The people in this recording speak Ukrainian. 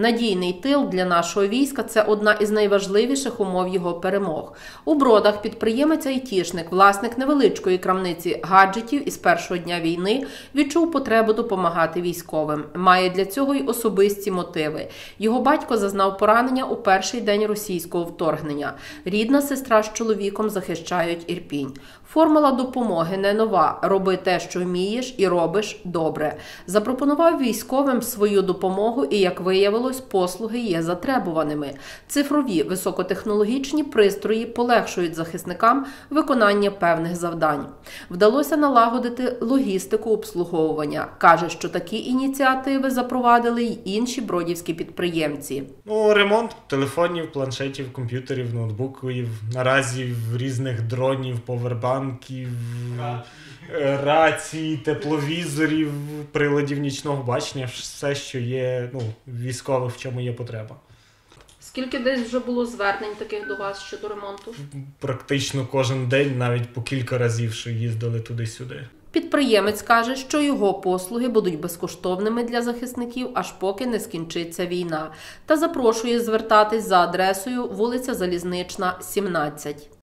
Надійний тил для нашого війська – це одна із найважливіших умов його перемог. У Бродах підприємець-айтішник, власник невеличкої крамниці гаджетів із першого дня війни відчув потребу допомагати військовим. Має для цього й особисті мотиви. Його батько зазнав поранення у перший день російського вторгнення. Рідна сестра з чоловіком захищають Ірпінь. Формула допомоги не нова – роби те, що вмієш і робиш добре. Запропонував військовим свою допомогу і, як виявилось, послуги є затребуваними. Цифрові високотехнологічні пристрої полегшують захисникам виконання певних завдань. Вдалося налагодити логістику обслуговування. Каже, що такі ініціативи запровадили й інші бродівські підприємці. Ремонт телефонів, планшетів, комп'ютерів, ноутбуків, наразі різних дронів, повербанків, рацій, тепловізорів, приладів нічного бачення, все, що є військових, в чому є потреба. Скільки десь вже було звернень таких до вас щодо ремонту? Практично кожен день, навіть по кілька разів, що їздили туди-сюди. Підприємець каже, що його послуги будуть безкоштовними для захисників, аж поки не скінчиться війна. Та запрошує звертатись за адресою вулиця Залізнична, 17.